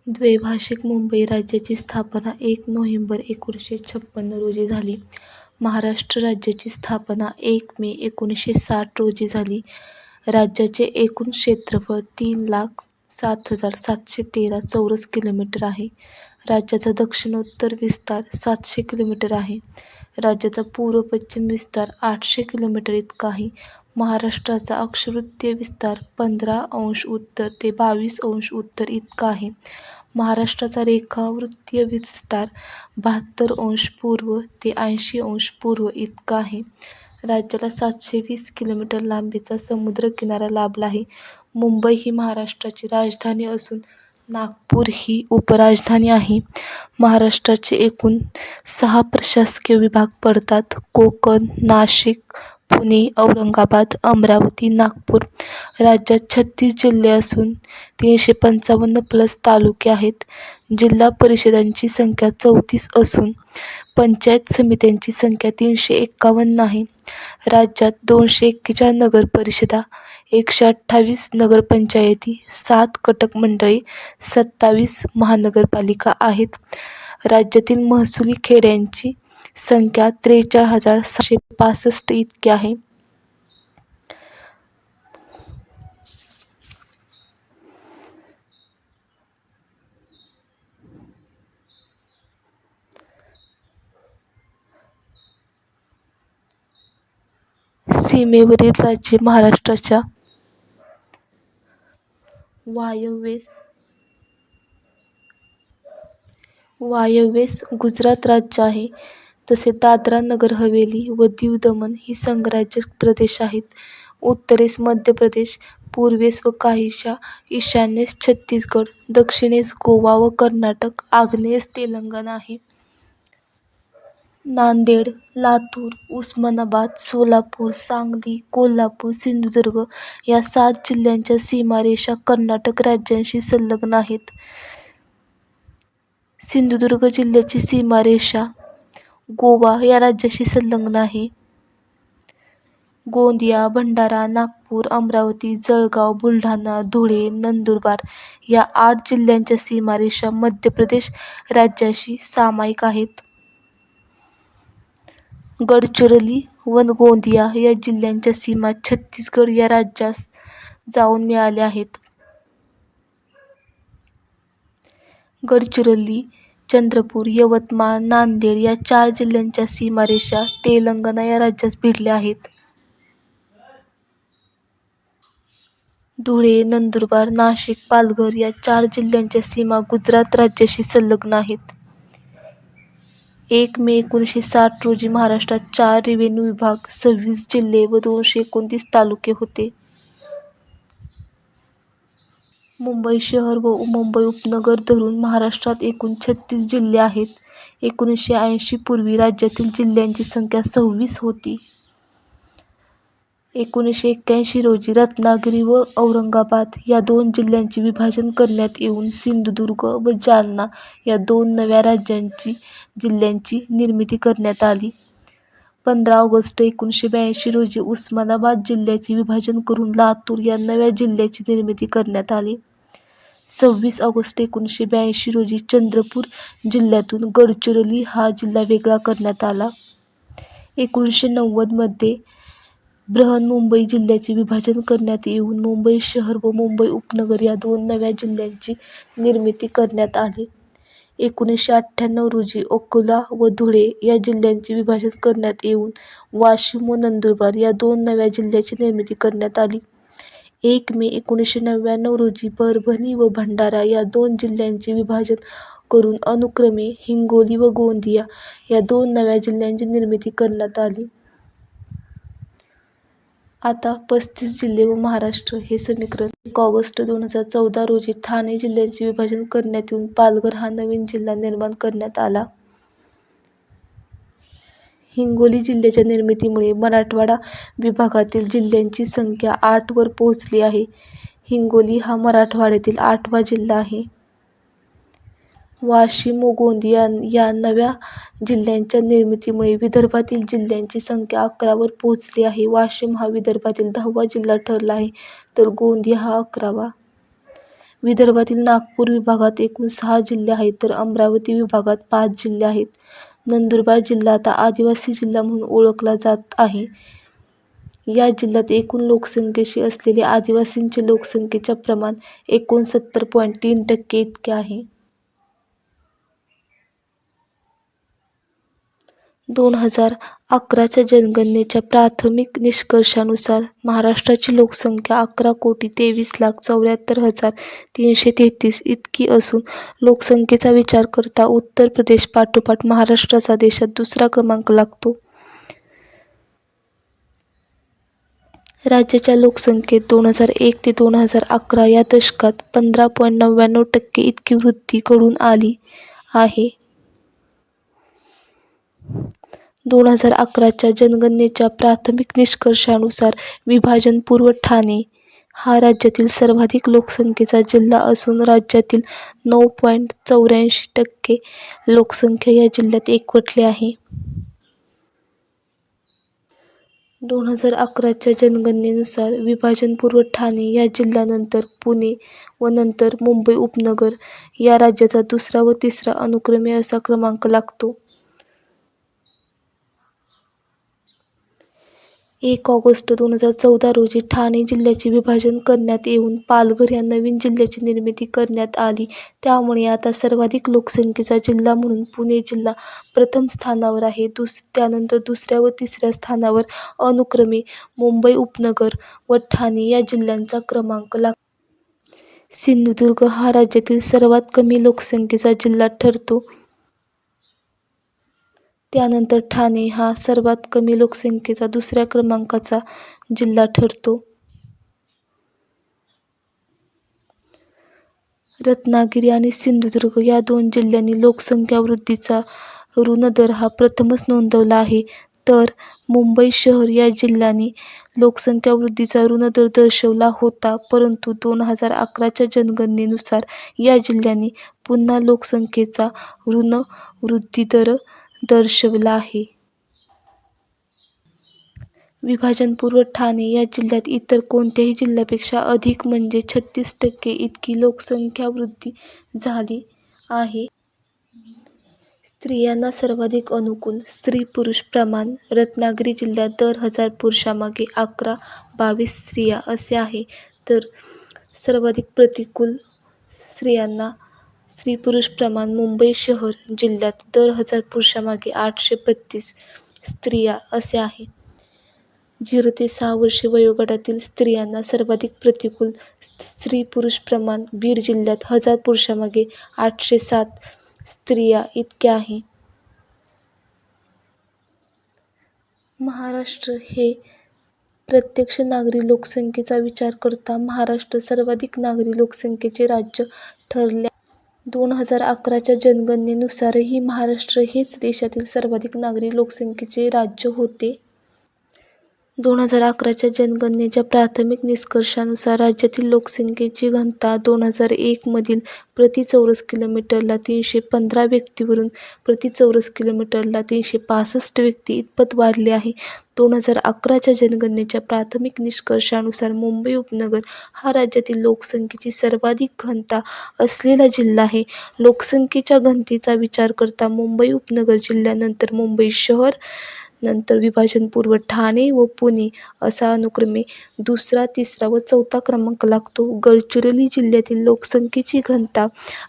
द्वैभाषिक मुंबई राज्याची स्थापना 1 नोव्हेंबर 1956 रोजी झाली. महाराष्ट्र राज्याची स्थापना 1 मे 1960 रोजी झाली. राज्याचे एकूण क्षेत्रफळ 3,07,713 चौरस किलोमीटर आहे. राज्याचा दक्षिणोत्तर विस्तार 700 किलोमीटर आहे. राज्याचा पूर्व-पश्चिम विस्तार 800 किलोमीटर इतका आहे. महाराष्ट्राचा अक्षवृत्तीय विस्तार 15° उत्तर ते 22° उत्तर इतका आहे. महाराष्ट्राचा रेखावृत्तीय विस्तार 72° पूर्व ते 80° पूर्व इतका आहे. राज्याला 720 किलोमीटर लांबीचा समुद्रकिनारा लाभला आहे. मुंबई ही महाराष्ट्राची राजधानी असून नागपूर ही उपराजधानी आहे. महाराष्ट्राचे एकूण 6 प्रशासकीय विभाग पडतात: कोकण, नाशिक, पुणे, औरंगाबाद, अमरावती, नागपूर. राज्यात 36 जिल्हे असून 355+ तालुके आहेत. जिल्हा परिषदांची संख्या 34 असून पंचायत समित्यांची संख्या 351 आहे. राज्यात 241 नगरपरिषदा, 128 नगरपंचायती, 7 कटक मंडळे, 27 महानगरपालिका आहेत. राज्यातील महसुली खेड्यांची संख्या 43,765 इतकी आहे. सीमेवरील राज्ये महाराष्ट्राच्या वायव्येस गुजरात राज्य आहे. तसेच दादरा नगर हवेली व दीव दमण ही संघराज्य प्रदेश आहेत. उत्तरेस मध्य प्रदेश, पूर्वेस व काहीशा ईशान्येस छत्तीसगड, दक्षिणेस गोवा व कर्नाटक, आग्नेयेस तेलंगणा आहे. नांदेड, लातूर, उस्मानाबाद, सोलापूर, सांगली, कोल्हापूर, सिंधुदुर्ग या 7 जिल्ह्यांच्या सीमारेषा कर्नाटक राज्याशी संलग्न आहेत. सिंधुदुर्ग जिल्ह्याची सीमारेषा गोवा या राज्याशी संलग्न आहे. गोंदिया, भंडारा, नागपूर, अमरावती, जळगाव, बुलढाणा, धुळे, नंदुरबार या 8 जिल्ह्यांच्या सीमारेषा मध्य प्रदेश राज्याशी सामायिक आहेत. गडचिरोली व गोंदिया या जिल्ह्यांच्या सीमा छत्तीसगड या राज्यास जाऊन मिळाल्या आहेत. गडचिरोली, चंद्रपूर, यवतमाळ, नांदेड या 4 जिल्ह्यांच्या सीमारेषा तेलंगणा या राज्यास भिडल्या आहेत. धुळे, नंदुरबार, नाशिक, पालघर या 4 जिल्ह्यांच्या सीमा गुजरात राज्याशी संलग्न आहेत. 1 मे 1960 रोजी महाराष्ट्रात 4 रेव्हेन्यू विभाग, 26 जिल्हे व 229 तालुके होते. मुंबई शहर व मुंबई उपनगर धरून महाराष्ट्रात एकूण 36 जिल्हे आहेत. 1980 पूर्वी राज्यातील जिल्ह्यांची संख्या 26 होती. 1981 रोजी रत्नागिरी व औरंगाबाद या 2 जिल्ह्यांचे विभाजन करण्यात येऊन सिंधुदुर्ग व जालना या 2 नव्या जिल्ह्यांची निर्मिती करण्यात आली. 15 ऑगस्ट 1982 रोजी उस्मानाबाद जिल्ह्याचे विभाजन करून लातूर या नव्या जिल्ह्याची निर्मिती करण्यात आली. 26 ऑगस्ट 1982 रोजी चंद्रपूर जिल्ह्यातून गडचिरोली हा जिल्हा वेगळा करण्यात आला. 1990 मध्ये बृहन्मुंबई जिल्ह्याचे विभाजन करण्यात येऊन मुंबई शहर व मुंबई उपनगर या 2 नव्या जिल्ह्यांची निर्मिती करण्यात आली. 1998 रोजी अकोला व धुळे या जिल्ह्यांचे विभाजन करण्यात येऊन वाशिम व नंदुरबार या 2 नव्या जिल्ह्याची निर्मिती करण्यात आली. 1 मे 1999 रोजी परभणी व भंडारा या 2 जिल्ह्यांचे विभाजन करून अनुक्रमे हिंगोली व गोंदिया या 2 नव्या जिल्ह्यांची निर्मिती करण्यात आली. आता 35 जिल्हे व महाराष्ट्र हे समीकरण. 1 ऑगस्ट 2014 रोजी ठाणे जिल्ह्याचे विभाजन करण्यात येऊन पालघर हा नवीन जिल्हा निर्माण करण्यात आला. हिंगोली जिल्ह्याच्या निर्मितीमुळे मराठवाडा विभागातील जिल्ह्यांची संख्या 8 वर पोहोचली आहे. हिंगोली हा मराठवाड्यातील 8वा जिल्हा आहे. वाशिम व गोंदिया या नव्या जिल्ह्यांच्या निर्मितीमुळे विदर्भातील जिल्ह्यांची संख्या 11 वर पोहोचली आहे. वाशिम हा विदर्भातील 10वा जिल्हा ठरला आहे तर गोंदिया हा 11वा. विदर्भातील नागपूर विभागात एकूण 6 जिल्हे आहेत, तर अमरावती विभागात 5 जिल्हे आहेत. नंदुरबार जिल्हा आता आदिवासी जिल्हा म्हणून ओळखला जात आहे. या जिल्ह्यात एकूण लोकसंख्येशी असलेले आदिवासींचे लोकसंख्येचे प्रमाण 69.3% इतके आहे. 2011च्या जनगणनेच्या प्राथमिक निष्कर्षानुसार महाराष्ट्राची लोकसंख्या 11,73,74,333 इतकी असून लोकसंख्येचा विचार करता उत्तर प्रदेश पाठोपाठ महाराष्ट्राचा देशात दुसरा क्रमांक लागतो. राज्याच्या लोकसंख्येत 2001 ते 2011 या दशकात 15.99% इतकी वृद्धी घडून आली आहे. 2011च्या जनगणनेच्या प्राथमिक निष्कर्षानुसार विभाजनपूर्व ठाणे हा राज्यातील सर्वाधिक लोकसंख्येचा जिल्हा असून राज्यातील 9.84% लोकसंख्या या जिल्ह्यात एकवटली आहे. 2011च्या जनगणनेनुसार विभाजनपूर्व ठाणे या जिल्ह्यानंतर पुणे व नंतर मुंबई उपनगर या राज्याचा दुसरा व तिसरा अनुक्रमे असा क्रमांक लागतो. 1 ऑगस्ट 2014 रोजी ठाणे जिल्ह्याचे विभाजन करण्यात येऊन पालघर या नवीन जिल्ह्याची निर्मिती करण्यात आली. त्यामुळे आता सर्वाधिक लोकसंख्येचा जिल्हा म्हणून पुणे जिल्हा प्रथम स्थानावर आहे. त्यानंतर दुसऱ्या व तिसऱ्या स्थानावर अनुक्रमे मुंबई उपनगर व ठाणे या जिल्ह्यांचा क्रमांक लागतो. सिंधुदुर्ग हा राज्यातील सर्वात कमी लोकसंख्येचा जिल्हा ठरतो. त्यानंतर ठाणे हा सर्वात कमी लोकसंख्येचा दुसऱ्या क्रमांकाचा जिल्हा ठरतो. रत्नागिरी आणि सिंधुदुर्ग या 2 जिल्ह्यांनी लोकसंख्या वृद्धीचा ऋण दर हा प्रथमच नोंदवला आहे, तर मुंबई शहर या जिल्ह्याने लोकसंख्या वृद्धीचा ऋण दर दर्शवला होता, परंतु 2011च्या जनगणनेनुसार या जिल्ह्याने पुन्हा लोकसंख्येचा ऋण वृद्धी दर दर्शवला आहे. विभाजनपूर्व ठाणे या जिल्ह्यात इतर कोणत्याही जिल्ह्यापेक्षा अधिक म्हणजे 36% इतकी लोकसंख्या वृद्धी झाली आहे. स्त्रियांना सर्वाधिक अनुकूल स्त्री-पुरुष प्रमाण रत्नागिरी जिल्ह्यात दर 1000 पुरुषामागे 11-22 स्त्रिया असे आहे, तर सर्वाधिक प्रतिकूल स्त्री-पुरुष प्रमाण मुंबई शहर जिल्ह्यात दर 1000 पुरुषामागे 832 स्त्रिया असे आहे. 0 ते 6 वर्षे वयोगटातील स्त्रियांना सर्वाधिक प्रतिकूल स्त्री-पुरुष प्रमाण बीड जिल्ह्यात 1000 पुरुषामागे 807 स्त्रिया इतके आहे. महाराष्ट्र हे प्रत्यक्ष नागरी लोकसंख्येचा विचार करता महाराष्ट्र सर्वाधिक नागरी लोकसंख्येचे राज्य ठरले. 2011च्या जनगणनेनुसारही महाराष्ट्र हेच देशातील सर्वाधिक नागरी लोकसंख्येचे राज्य होते. 2011च्या जनगणनेच्या प्राथमिक निष्कर्षानुसार राज्यातील लोकसंख्येची घनता 2001 मधील प्रति चौरस किलोमीटरला 315 व्यक्तीवरून प्रति चौरस किलोमीटरला 365 व्यक्ती इतपत वाढली आहे. 2011च्या जनगणनेच्या प्राथमिक निष्कर्षानुसार मुंबई उपनगर हा राज्यातील लोकसंख्येची सर्वाधिक घनता असलेला जिल्हा आहे. लोकसंख्येच्या घनतेचा विचार करता मुंबई उपनगर जिल्ह्यानंतर मुंबई शहर, नंतर विभाजनपूर्व ठाणे व पुणे असा अनुक्रमे दुसरा, तिसरा व चौथा क्रमांक लागतो. गडचिरोली जिल्ह्यातील लोकसंख्येची घनता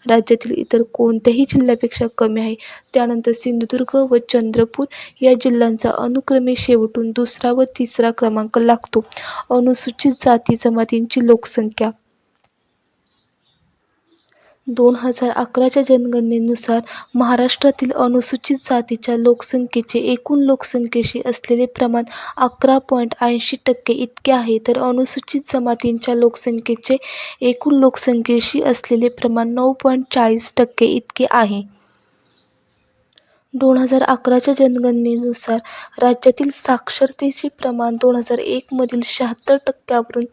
राज्यातील इतर कोणत्याही जिल्ह्यापेक्षा कमी आहे. त्यानंतर सिंधुदुर्ग व चंद्रपूर या जिल्ह्यांचा अनुक्रमे शेवटून दुसरा व तिसरा क्रमांक लागतो. अनुसूचित जाती जमातींची लोकसंख्या 2011च्या जनगणनेनुसार महाराष्ट्रातील अनुसूचित जातीच्या लोकसंख्येचे एकूण लोकसंख्येशी असलेले प्रमाण 11.80% इतके आहे, तर अनुसूचित जमातींच्या लोकसंख्येचे एकूण लोकसंख्येशी असलेले प्रमाण 9.40% इतके आहे. 2011च्या जनगणनेनुसार राज्यातील साक्षरतेचे प्रमाण 2001 मधील 76% वरून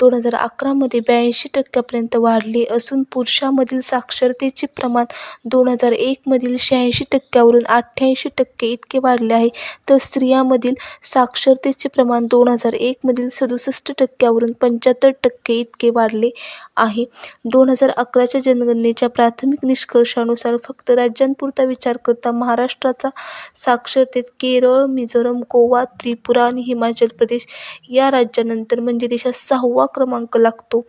2011 मध्ये 82% पर्यंत वाढले असून पुरुषांमधील साक्षरतेचे प्रमाण 2001 मधील 86% वरून 88% इतके वाढले आहे, तर स्त्रियांमधील साक्षरतेचे प्रमाण 2001 मधील 67% वरून 75% इतके वाढले आहे. 2011च्या जनगणनेच्या प्राथमिक निष्कर्षानुसार फक्त राज्यांपुरता विचार करता महाराष्ट्राचा साक्षरतेत केरळ, मिझोरम, गोवा, त्रिपुरा आणि हिमाचल प्रदेश या राज्यांनंतर म्हणजे देशात 6वा क्रमांक लागतो.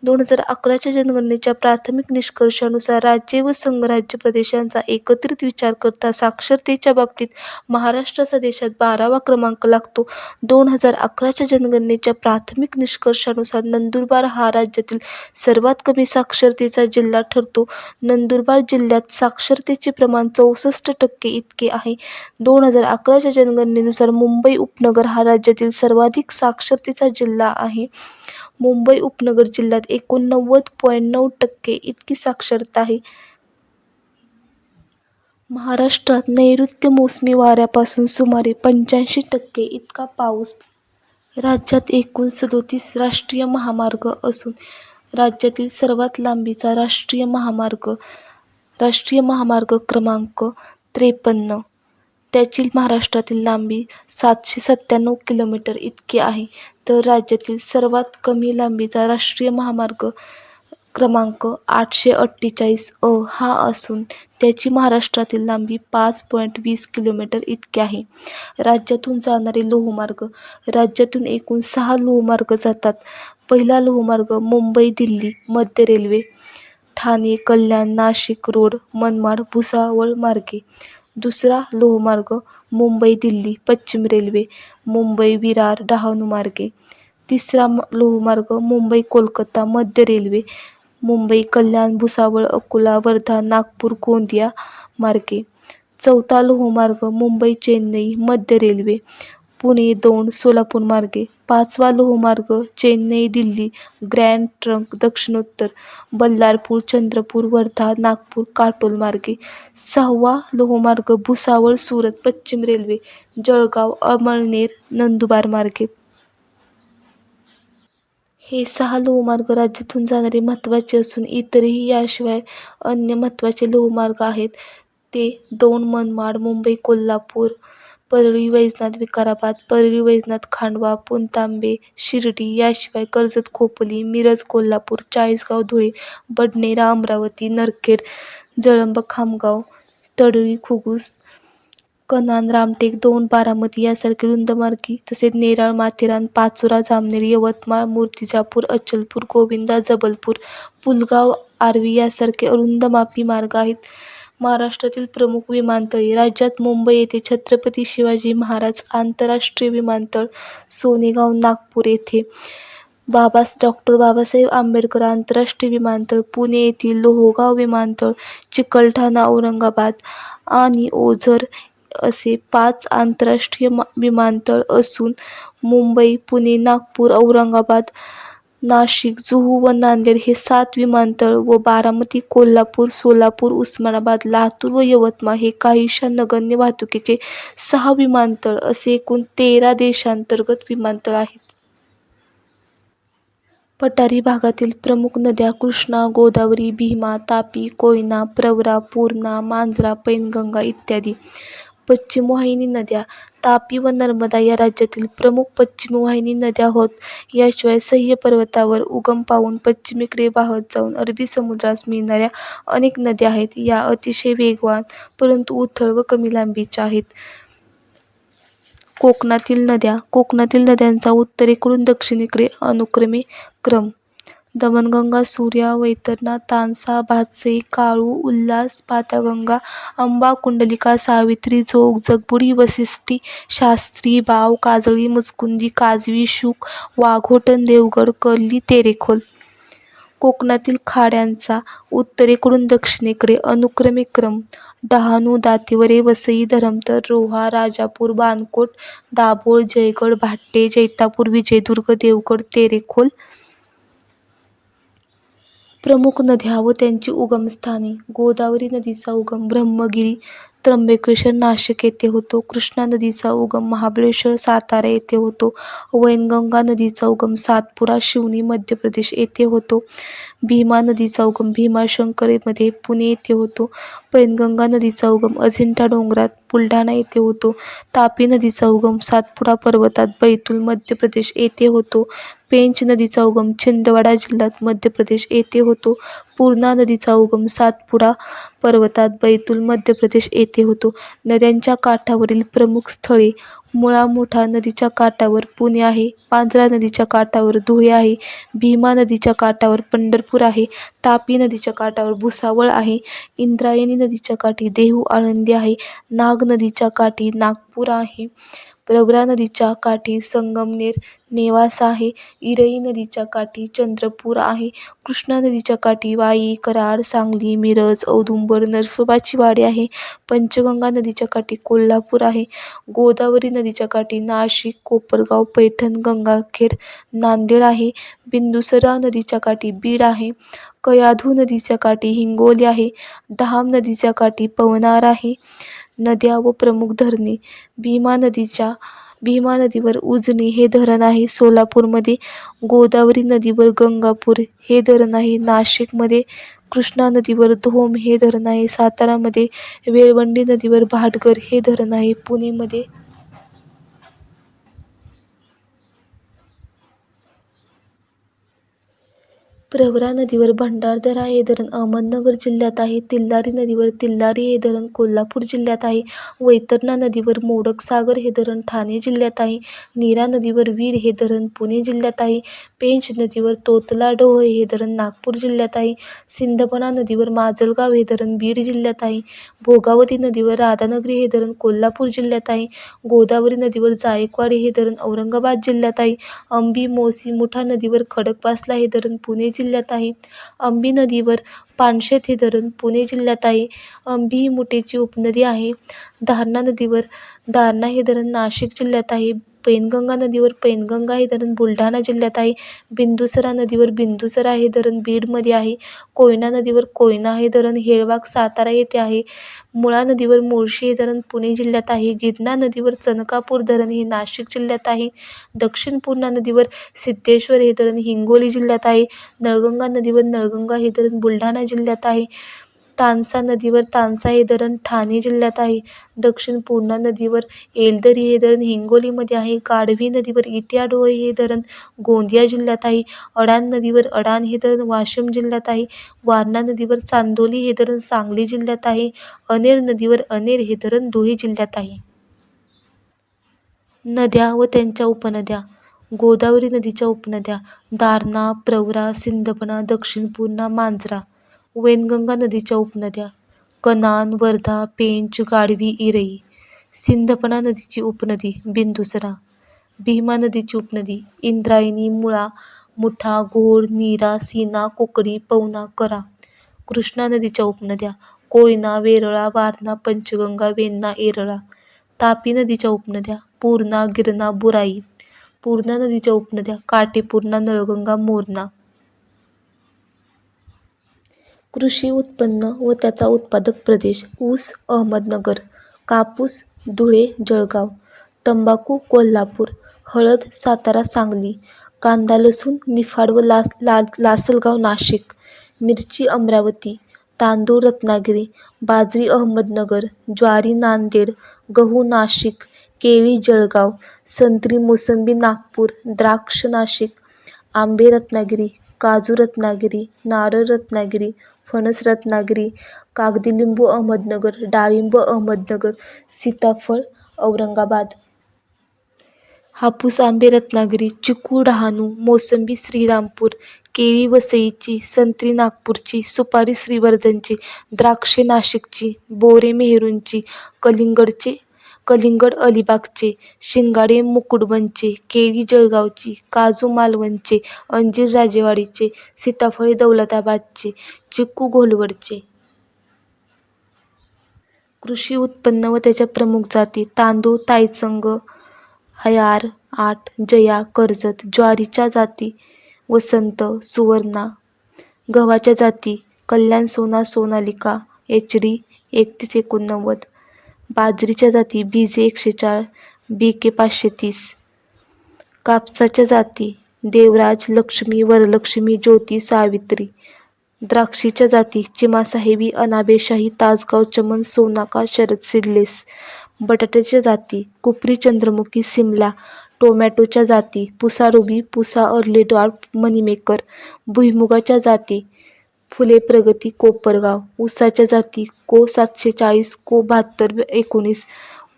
2011च्या जनगणनेच्या प्राथमिक निष्कर्षानुसार राज्ये व संघराज्य प्रदेशांचा एकत्रित विचार करता साक्षरतेच्या बाबतीत महाराष्ट्राचा देशात 12वा क्रमांक लागतो. 2011च्या जनगणनेच्या प्राथमिक निष्कर्षानुसार नंदुरबार हा राज्यातील सर्वात कमी साक्षरतेचा जिल्हा ठरतो. नंदुरबार जिल्ह्यात साक्षरतेचे प्रमाण 64% इतके आहे. 2011च्या जनगणनेनुसार मुंबई उपनगर हा राज्यातील सर्वाधिक साक्षरतेचा जिल्हा आहे. मुंबई उपनगर जिल्ह्यात 89.9% इतकी साक्षरता आहे. महाराष्ट्रात नैऋत्य मोसमी वाऱ्यापासून सुमारे 85% इतका पाऊस. राज्यात एकूण 37 राष्ट्रीय महामार्ग असून राज्यातील सर्वात लांबीचा राष्ट्रीय महामार्ग क्रमांक 53, त्याची महाराष्ट्रातील लांबी 797 किलोमीटर इतकी आहे, तर राज्यातील सर्वात कमी लांबीचा राष्ट्रीय महामार्ग क्रमांक 848 हा असून त्याची महाराष्ट्रातील लांबी 5.20 किलोमीटर इतकी आहे. राज्यातून जाणारे लोहमार्ग. राज्यातून एकूण 6 लोहमार्ग जातात. पहिला लोहमार्ग मुंबई-दिल्ली मध्य रेल्वे, ठाणे, कल्याण, नाशिक रोड, मनमाड, भुसावळ मार्गे. दुसरा लोहमार्ग मुंबई-दिल्ली पश्चिम रेल्वे, मुंबई-विरार डहाणू मार्गे. तिसरा लोहमार्ग मुंबई-कोलकाता मध्य रेल्वे, मुंबई-कल्याण, भुसावळ, अकोला, वर्धा, नागपूर, गोंदिया मार्गे. चौथा लोहमार्ग मुंबई-चेन्नई मध्य रेल्वे, पुणे 2 सोलापूर मार्गे. पाचवा लोहमार्ग चेन्नई-दिल्ली ग्रँड ट्रंक दक्षिणोत्तर, बल्लारपूर, चंद्रपूर, वर्धा, नागपूर, काटोल मार्गे. सहावा लोहमार्ग भुसावळ-सुरत पश्चिम रेल्वे, जळगाव, अमळनेर, नंदुरबार मार्गे. हे 6 लोहमार्ग राज्यातून जाणारे महत्त्वाचे असून इतरही याशिवाय अन्य महत्त्वाचे लोहमार्ग आहेत. ते 2 मनमाड, मुंबई-कोल्हापूर, परळी-वैजनाथ-विकाराबाद, परळी-वैजनाथ-खांडवा, पुणतांबे, शिर्डी. याशिवाय कर्जत-खोपोली, मिरज-कोल्हापूर, चाळीसगाव-धुळे, बडनेरा-अमरावती, नरखेड, जळंब-खामगाव, तडोळी-घुगुस, कन्हान-रामटेक, दौंड, बारामती यासारखे रुंद मार्गी, तसेच नेराळ-माथेरान, पाचोरा-जामनेर, यवतमाळ, मूर्तिजापूर, अचलपूर, गोविंदा, जबलपूर, पुलगाव, आर्वी यासारखे अरुंद मापी मार्ग आहेत. महाराष्ट्रातील प्रमुख विमानतळे. राज्यात मुंबई येथे छत्रपती शिवाजी महाराज आंतरराष्ट्रीय विमानतळ, सोनेगाव, नागपूर येथे डॉ. बाबासाहेब आंबेडकर आंतरराष्ट्रीय विमानतळ, पुणे येथील लोहगाव विमानतळ, चिकलठाणा, औरंगाबाद आणि ओझर असे 5 आंतरराष्ट्रीय विमानतळ असून मुंबई, पुणे, नागपूर, औरंगाबाद, नाशिक, जुहू व नांदेड हे 7 विमानतळ व बारामती, कोल्हापूर, सोलापूर, उस्मानाबाद, लातूर व यवतमाळ हे काहीशा नगण्य वाहतुकीचे 6 विमानतळ असे एकूण 13 देशांतर्गत विमानतळ आहेत. पठारी भागातील प्रमुख नद्या कृष्णा, गोदावरी, भीमा, तापी, कोयना, प्रवरा, पूर्णा, मांजरा, पैनगंगा इत्यादी. पश्चिम वाहिनी नद्या. तापी व नर्मदा या राज्यातील प्रमुख पश्चिम वाहिनी नद्या होत. याशिवाय सह्य पर्वतावर उगम पावून पश्चिमेकडे वाहत जाऊन अरबी समुद्रास मिळणाऱ्या अनेक नद्या आहेत. या अतिशय वेगवान परंतु उथळ व कमी लांबीच्या आहेत. कोकणातील नद्या. कोकणातील नद्यांचा उत्तरेकडून दक्षिणेकडे अनुक्रमे क्रम. दमणगंगा, सूर्या, वैतरणा, तानसा, भातसई, काळू, उल्हास, पाताळगंगा, अंबा, कुंडलिका, सावित्री, झोक, जगबुडी, वसिष्ठी, शास्त्री, बाव, काजळी, मुचकुंदी, काजवी, शुक, वाघोटन, देवगड, कर्ली, तेरेखोल. कोकणातील खाड्यांचा उत्तरेकडून दक्षिणेकडे अनुक्रमे क्रम. डहाणू, दातिवरे, वसई, धरमतर, रोहा, राजापूर, बाणकोट, दाभोळ, जयगड, भाट्टे, जैतापूर, विजयदुर्ग, देवगड, तेरेखोल. प्रमुख नद्या व त्यांची उगमस्थाने. गोदावरी नदीचा उगम ब्रह्मगिरी त्र्यंबकेश्वर नाशिक येथे होतो. कृष्णा नदीचा उगम महाबळेश्वर सातारा येथे होतो. वैनगंगा नदीचा उगम सातपुडा शिवनी मध्य प्रदेश येथे होतो. भीमा नदीचा उगम भीमाशंकरमध्ये पुणे येथे होतो. पैनगंगा नदीचा उगम अजिंठा डोंगरात बुलढाणा येथे होतो. तापी नदीचा उगम सातपुडा पर्वतात बैतूल मध्य प्रदेश येथे होतो. पेंच नदीचा उगम छिंदवाडा जिल्ह्यात मध्य प्रदेश येथे होतो. पूर्णा नदीचा उगम सातपुडा पर्वतात बैतूल मध्य प्रदेश येथे होतो. नद्यांच्या काठावरील प्रमुख स्थळे: मुळा मुठा नदीच्या काठावर पुणे आहे. पांझरा नदीच्या काठावर धुळे आहे. भीमा नदीच्या काठावर पंढरपूर आहे. तापी नदीच्या काठावर भुसावळ आहे. इंद्रायणी नदीच्या काठी देहू आळंदी आहे. नाग नदीच्या काठी नागपूर आहे. प्रवरा नदीच्या काठी संगमनेर नेवासा आहे. इरई नदीच्या काठी चंद्रपूर आहे. कृष्णा नदीच्या काठी वाई, कराड, सांगली, मिरज, औदुंबर, नरसोबाची वाडी आहे. पंचगंगा नदीच्या काठी कोल्हापूर आहे. गोदावरी नदीच्या काठी नाशिक, कोपरगाव, पैठण, गंगाखेड, नांदेड आहे. बिंदुसरा नदीच्या काठी बीड आहे. कयाधू नदीच्या काठी हिंगोली आहे. धाम नदीच्या काठी पवनार आहे. नद्या व प्रमुख धरणे: भीमा नदीवर उजनी हे धरण आहे सोलापूरमध्ये. गोदावरी नदीवर गंगापूर हे धरण आहे नाशिकमध्ये. कृष्णा नदीवर धोम हे धरण आहे सातारामध्ये. वेळवंडी नदीवर भाटघर हे धरण आहे पुणेमध्ये. प्रवरा नदीवर भंडारदरा हे धरण अहमदनगर जिल्ह्यात आहे. तिल्लारी नदीवर तिल्लारी हे धरण कोल्हापूर जिल्ह्यात आहे. वैतरणा नदीवर मोडकसागर हे धरण ठाणे जिल्ह्यात आहे. नीरा नदीवर वीर हे धरण पुणे जिल्ह्यात आहे. पेंच नदीवर तोतला डोह हे धरण नागपूर जिल्ह्यात आहे. सिंदफणा नदीवर माजलगाव हे धरण बीड जिल्ह्यात आहे. भोगावती नदीवर राधानगरी हे धरण कोल्हापूर जिल्ह्यात आहे. गोदावरी नदीवर जायकवाडी हे धरण औरंगाबाद जिल्ह्यात आहे. अंबी, मोसी, मुठा नदीवर खडकवासला हे धरण पुणे जिल्ह्यात आहे. अंबी नदीवर पानशेत हे धरण पुणे जिल्ह्यात आहे. अंबी ही मुठेची उपनदी आहे. दारणा नदीवर दारणा हे धरण नाशिक जिल्ह्यात आहे. पैनगंगा नदीवर पैनगंगा हे धरण बुलढाणा जिल्ह्यात आहे. बिंदुसरा नदीवर बिंदुसरा हे धरण बीडमध्ये आहे. कोयना नदीवर कोयना हे धरण हेळवाग सातारा येथे आहे. मुळा नदीवर मुळशी हे धरण पुणे जिल्ह्यात आहे. गिरणा नदीवर चनकापूर धरण हे नाशिक जिल्ह्यात आहे. दक्षिण पूर्णा नदीवर सिद्धेश्वर हे धरण हिंगोली जिल्ह्यात आहे. नळगंगा नदीवर नळगंगा हे धरण बुलढाणा जिल्ह्यात आहे. तानसा नदीवर तानसा हे धरण ठाणे जिल्ह्यात आहे. दक्षिण पूर्णा नदीवर येलदरी हे धरण हिंगोलीमध्ये आहे. गाढवी नदीवर इटियाडोह हे धरण गोंदिया जिल्ह्यात आहे. अडाण नदीवर अडाण हे धरण वाशिम जिल्ह्यात आहे. वारणा नदीवर चांदोली हे धरण सांगली जिल्ह्यात आहे. अनेर नदीवर अनेर हे धरण धुळे जिल्ह्यात आहे. नद्या व त्यांच्या उपनद्या: गोदावरी नदीच्या उपनद्या: दारणा, प्रवरा, सिंदफणा, दक्षिण पूर्णा, मांजरा. वैनगंगा नदीच्या उपनद्या: कनान, वर्धा, पेंच, गाढवी, इरई. सिंदफणा नदीची उपनदी बिंदुसरा. भीमा नदीची उपनदी इंद्रायणी, मुळा, मुठा, घोड, नीरा, सीना, कुकडी, पवना, करा. कृष्णा नदीच्या उपनद्या: कोयना, वेरळा, वारणा, पंचगंगा, वेण्णा, येरळा. तापी नदीच्या उपनद्या: पूर्णा, गिरणा, बुराई. पूर्णा नदीच्या उपनद्या: काटेपूर्णा, नळगंगा, मोरणा. कृषी उत्पन्न व त्याचा उत्पादक प्रदेश: ऊस अहमदनगर, कापूस धुळे जळगाव, तंबाखू कोल्हापूर, हळद सातारा सांगली, कांदा लसूण निफाड व लासलगाव नाशिक, मिरची अमरावती, तांदूळ रत्नागिरी, बाजरी अहमदनगर, ज्वारी नांदेड, गहू नाशिक, केळी जळगाव, संत्री मोसंबी नागपूर, द्राक्ष नाशिक, आंबे रत्नागिरी, काजू रत्नागिरी, नारळ रत्नागिरी, फणस रत्नागिरी, कागदी लिंबू अहमदनगर, डाळिंब अहमदनगर, सीताफळ औरंगाबाद. हापूस आंबे रत्नागिरी, चिकू डहाणू, मोसंबी श्रीरामपूर, केळी वसईची, संत्री नागपूरची, सुपारी श्रीवर्धनची, द्राक्षे नाशिकची, बोरे मेहरूणची, कलिंगड अलिबागचे, शिंगाडे मुकुडवनचे, केळी जळगावची, काजू मालवणचे, अंजीर राजेवाडीचे, सीताफळे दौलताबादचे, चिकू घोलवडचे. कृषी उत्पन्न व त्याच्या प्रमुख जाती: तांदूळ तायसंग, हयार 8, जया, कर्जत. ज्वारीच्या जाती: वसंत, सुवर्णा. गव्हाच्या जाती: कल्याण सोना, सोनालिका, एच डी 3189. बाजरीच्या जाती BJ 104, BK 530. कापसाच्या जाती देवराज, लक्ष्मी, वरलक्ष्मी, ज्योती, सावित्री. द्राक्षीच्या जाती चिमासाहेबी, अनाबेशाही, तासगाव, चमन, सोनाका, शरद सीडलेस. बटाट्याच्या जाती कुपरी, चंद्रमुखी, सिमला. टोमॅटोच्या जाती Pusa ruby, Pusa early dwarf, moneymaker. भुईमुगाच्या जाती फुले प्रगती, कोपरगाव. ऊसाच्या जाती को 740, को 7219,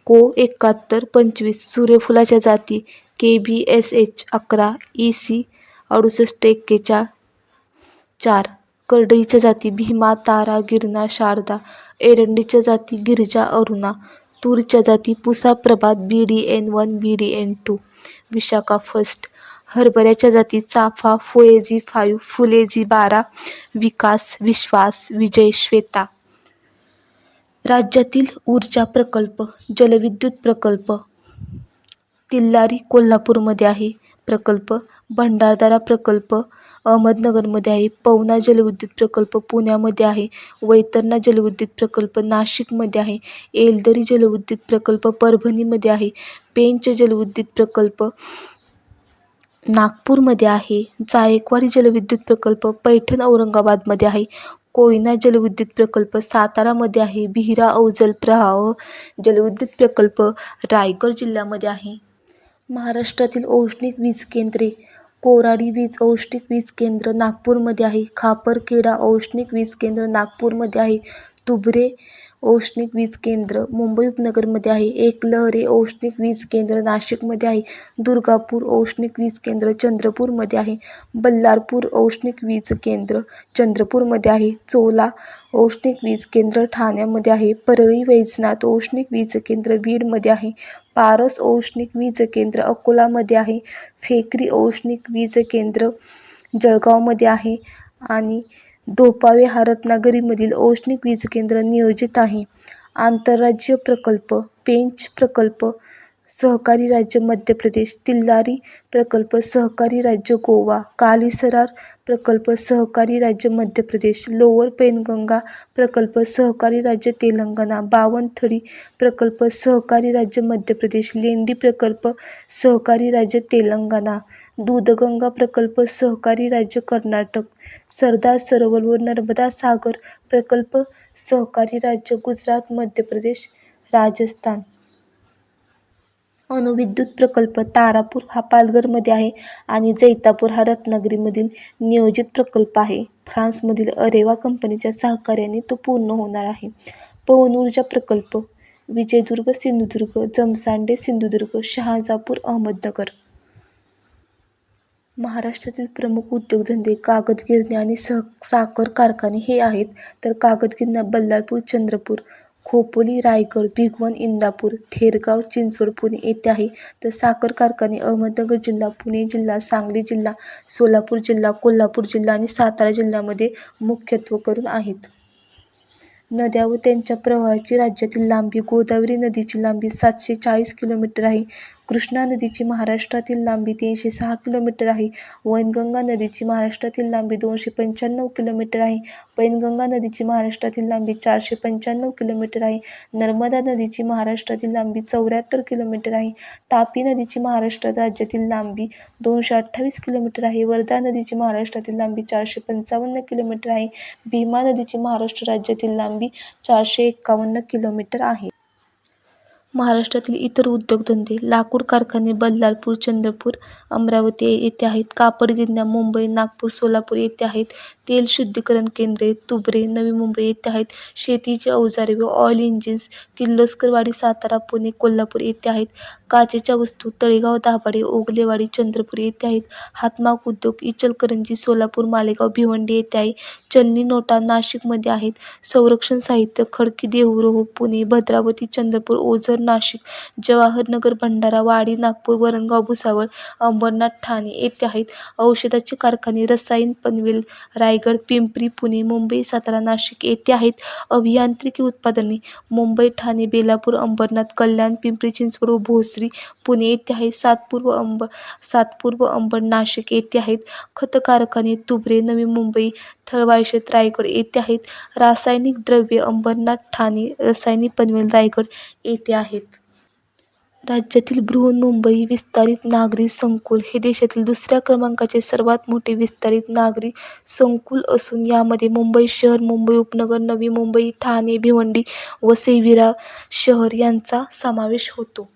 को 7125. सूर्यफुलाच्या जाती KBSH 11, EC 6841-4. करडईच्या जाती भीमा, तारा, गिरणा, शारदा. एरंडीच्या जाती गिरिजा, अरुणा. तूरच्या जाती पुसा, प्रभात, BDN1, BDN2, विशाखा फर्स्ट. हरभऱ्याच्या जाती चाफा, फुलेजी 5, फुलेजी 12, विकास, विश्वास, विजय, श्वेता. राज्यातील ऊर्जा प्रकल्प जलविद्युत प्रकल्प तिल्लारी कोल्हापूरमध्ये आहे प्रकल्प. भंडारदरा प्रकल्प अहमदनगरमध्ये आहे. पवना जलविद्युत प्रकल्प पुण्यामध्ये आहे. वैतरणा जलविद्युत प्रकल्प नाशिकमध्ये आहे. एलदरी जलविद्युत प्रकल्प परभणीमध्ये आहे. पेंच जलविद्युत प्रकल्प नागपूरमध्ये आहे. जायकवाडी जलविद्युत प्रकल्प पैठण औरंगाबादमध्ये आहे. कोयना जलविद्युत प्रकल्प सातारामध्ये आहे. बिहिरा अवजल प्रवाह जलविद्युत प्रकल्प रायगड जिल्ह्यामध्ये आहे. महाराष्ट्रातील औष्णिक वीज केंद्रे कोराडी वीज औष्णिक वीज केंद्र नागपूरमध्ये आहे. खापरखेडा औष्णिक वीज केंद्र नागपूरमध्ये आहे. तुभरे औष्णिक वीज केंद्र मुंबई उपनगरमध्ये आहे. एकलहरे औष्णिक वीज केंद्र नाशिकमध्ये आहे. दुर्गापूर औष्णिक वीज केंद्र चंद्रपूरमध्ये आहे. बल्लारपूर औष्णिक वीज केंद्र चंद्रपूरमध्ये आहे. चोला औष्णिक वीज केंद्र ठाण्यामध्ये आहे. परळी वैजनाथ औष्णिक वीज केंद्र बीडमध्ये आहे. पारस औष्णिक वीज केंद्र अकोलामध्ये आहे. फेकरी औष्णिक वीज केंद्र जळगावमध्ये आहे आणि धोपावे हा रत्नागिरीमधील औष्णिक वीज केंद्र नियोजित आहे. आंतरराज्य प्रकल्प पेंच प्रकल्प सहकारी राज्य मध्य प्रदेश. तिल्लारी प्रकल्प सहकारी राज्य गोवा. कालीसरार प्रकल्प सहकारी राज्य मध्य प्रदेश. लोअर पेनगंगा प्रकल्प सहकारी राज्य तेलंगणा. बावनथडी प्रकल्प सहकारी राज्य मध्य प्रदेश. लेंडी प्रकल्प सहकारी राज्य तेलंगणा. दूधगंगा प्रकल्प सहकारी राज्य कर्नाटक. सरदार सरोवर व नर्मदा सागर प्रकल्प सहकारी राज्य गुजरात, मध्य प्रदेश, राजस्थान. अणुविद्युत प्रकल्प तारापूर हा पालघरमध्ये आहे आणि जैतापूर हा रत्नागिरीमधील नियोजित प्रकल्प आहे. फ्रान्समधील अरेवा कंपनीच्या सहकार्याने तो पूर्ण होणार आहे. पवन ऊर्जा प्रकल्प विजयदुर्ग सिंधुदुर्ग, जमसांडे सिंधुदुर्ग, शहाजापूर अहमदनगर. महाराष्ट्रातील प्रमुख उद्योगधंदे कागद गिरण्या आणि साखर कारखाने हे आहेत. तर कागद गिरण्या बल्लारपूर, चंद्रपूर, खोपोली, रायगड, भिगवण, इंदापूर, थेरगाव, चिंचवड, पुणे येथे आहे. तर साखर कारखाने अहमदनगर जिल्हा, पुणे जिल्हा, सांगली जिल्हा, सोलापूर जिल्हा, कोल्हापूर जिल्हा आणि सातारा जिल्ह्यामध्ये मुख्यत्व करून आहेत. नद्या व त्यांच्या प्रवाहाची राज्यातील लांबी गोदावरी नदीची लांबी 740 किलोमीटर आहे. कृष्णा नदीची महाराष्ट्रातील लांबी 306 किलोमीटर आहे. वैनगंगा नदीची महाराष्ट्रातील लांबी 295 किलोमीटर आहे. पैनगंगा नदीची महाराष्ट्रातील लांबी 495 किलोमीटर आहे. नर्मदा नदीची महाराष्ट्रातील लांबी 74 किलोमीटर आहे. तापी नदीची महाराष्ट्र राज्यातील लांबी 228 किलोमीटर आहे. वर्धा नदीची महाराष्ट्रातील लांबी 455 किलोमीटर आहे. भीमा नदीची महाराष्ट्र राज्यातील लांबी 451 किलोमीटर आहे. महाराष्ट्रातील इतर उद्योगधंदे लाकूड कारखाने बल्लारपूर, चंद्रपूर, अमरावती येथे आहेत. कापड गिरण्या मुंबई, नागपूर, सोलापूर येथे आहेत. तेल शुद्धीकरण केंद्रे तुभरे, नवी मुंबई येथे आहेत. शेतीची अवजारे व ऑइल इंजिन्स किर्लोस्करवाडी, सातारा, पुणे, कोल्हापूर येथे आहेत. काचेच्या वस्तू तळेगाव, दाभाडे, ओगलेवाडी, चंद्रपूर येथे आहेत. हातमाग उद्योग इचलकरंजी, सोलापूर, मालेगाव, भिवंडी येथे आहे. चलनी नोटा नाशिकमध्ये आहेत. संरक्षण साहित्य खडकी, देहूरोह, पुणे, भद्रावती, चंद्रपूर, ओझर, नाशिक, जवाहरनगर भंडारा, वाडी, नागपूर, वरणगाव, भुसावळ, अंबरनाथ, ठाणे येथे आहेत. औषधाचे कारखाने रसायन पनवेल, रायगड, पिंपरी, पुणे, मुंबई, सातारा, नाशिक येथे आहेत. अभियांत्रिकी उत्पादने मुंबई, ठाणे, बेलापूर, अंबरनाथ, कल्याण, पिंपरी चिंचवड व भोसरी, पुणे येथे आहेत. सातपूर व अंबड, नाशिक येथे आहेत. खत कारखाने तुभरे, नवी मुंबई, थळवायशेत, रायगड येथे आहेत. रासायनिक द्रव्ये अंबरनाथ, ठाणे, रसायने पनवेल, रायगड येथे आहेत. राज्यातील बृहन्मुंबई विस्तारित नागरी संकुल हे देशातील दुसऱ्या क्रमांकाचे सर्वात मोठे विस्तारित नागरी संकुल असून यामध्ये मुंबई शहर, मुंबई उपनगर, नवी मुंबई, ठाणे, भिवंडी, वसई, विरार शहर यांचा समावेश होतो.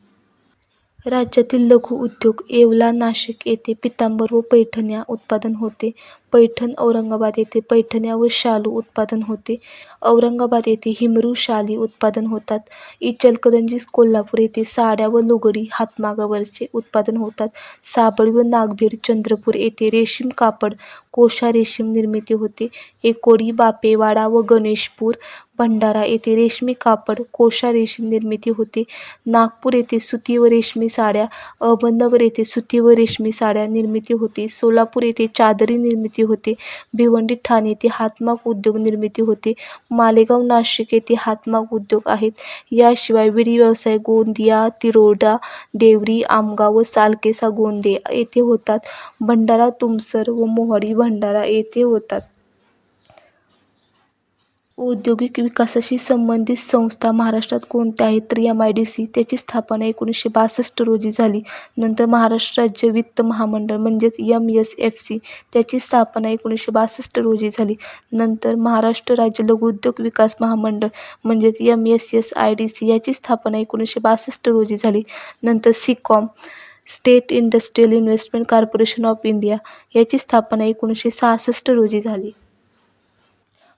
राज्यातील लघु उद्योग येवला, नाशिक येथे पितांबर व पैठण्या उत्पादन होते. पैठण, औरंगाबाद येथे पैठण्या व शालू उत्पादन होते. औरंगाबाद येथे हिमरू शाली उत्पादन होतात. इचलकरंजी, कोल्हापूर येथे साड्या व लुगडी हातमागावरचे उत्पादन होतात. साबळी व नागभीड, चंद्रपूर येथे रेशीम कापड, कोशा रेशीम निर्मिती होते. एकोडी, बापेवाडा व गणेशपूर, भंडारा येथे रेशमी कापड, कोशा रेशीम निर्मिती होते. नागपूर येथे सुती व रेशमी साड्या, अहमदनगर येथे सुती व रेशमी साड्या निर्मिती होते. सोलापूर येथे चादरी निर्मिती होते. भिवंडी, ठाणे येथे हातमाग उद्योग निर्मिती होते. मालेगाव, नाशिक येथे हातमाग उद्योग आहेत. याशिवाय विडी व्यवसाय गोंदिया, तिरोडा, देवरी, आमगाव व सालकेसा गोंदे येथे होतात. भंडारा, तुमसर व मोहाडी भंडारा येथे होतात. औद्योगिक विकासाशी संबंधित संस्था महाराष्ट्रात कोणत्या आहेत तर MIDC. त्याची स्थापना 1962 रोजी झाली. नंतर महाराष्ट्र राज्य वित्त महामंडळ म्हणजेच MSFC. त्याची स्थापना 1962 रोजी झाली. नंतर महाराष्ट्र राज्य लघुउद्योग विकास महामंडळ म्हणजेच MSSIDC याची स्थापना 1962 रोजी झाली. नंतर SICOM state industrial investment corporation of India याची स्थापना 1966 रोजी झाली.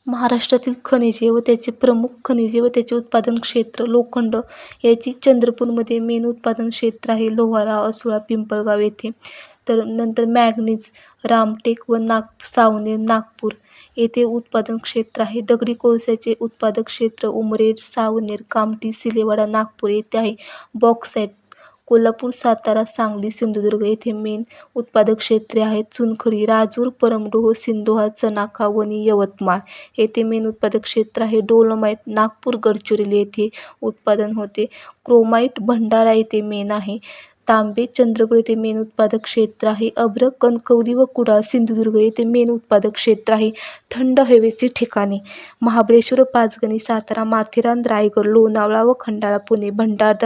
महाराष्ट्रातील खनिजे व त्याचे प्रमुख खनिजे व त्याचे उत्पादन क्षेत्र लोखंड याची चंद्रपूरमध्ये मेन उत्पादन क्षेत्र आहे. लोहारा, असोळा, पिंपळगाव येथे. तर नंतर मॅंगनीज, रामटेक व सावनेर, नागपूर येथे उत्पादन क्षेत्र आहे. दगडी कोळशाचे उत्पादक क्षेत्र उमरेड, सावनेर, कामठी, सिलेवाडा, नागपूर येथे आहे. बॉक्साईट कोल्हापूर, सातारा, सांगली, सिंधुदुर्ग येथे मेन उत्पादक क्षेत्रे आहेत. चुनखडी राजूर, परमडोह, सिंधोहा, चनाखा, वणी, यवतमाळ येथे मेन उत्पादक क्षेत्र आहे. डोलोमाईट नागपूर, गडचिरोली येथे उत्पादन होते. क्रोमाईट भंडारा येथे मेन आहे. तांबे चंद्रपूर येथे मेन उत्पादक क्षेत्र आहे. अभ्रक, कणकवली व कुडाळ सिंधुदुर्ग येथे मेन उत्पादक क्षेत्र आहे. थंड हवेचे ठिकाणे महाबळेश्वर, पाचगणी, सातारा, माथेरान, रायगड, लोणावळा व खंडाळा, पुणे, भंडारदरा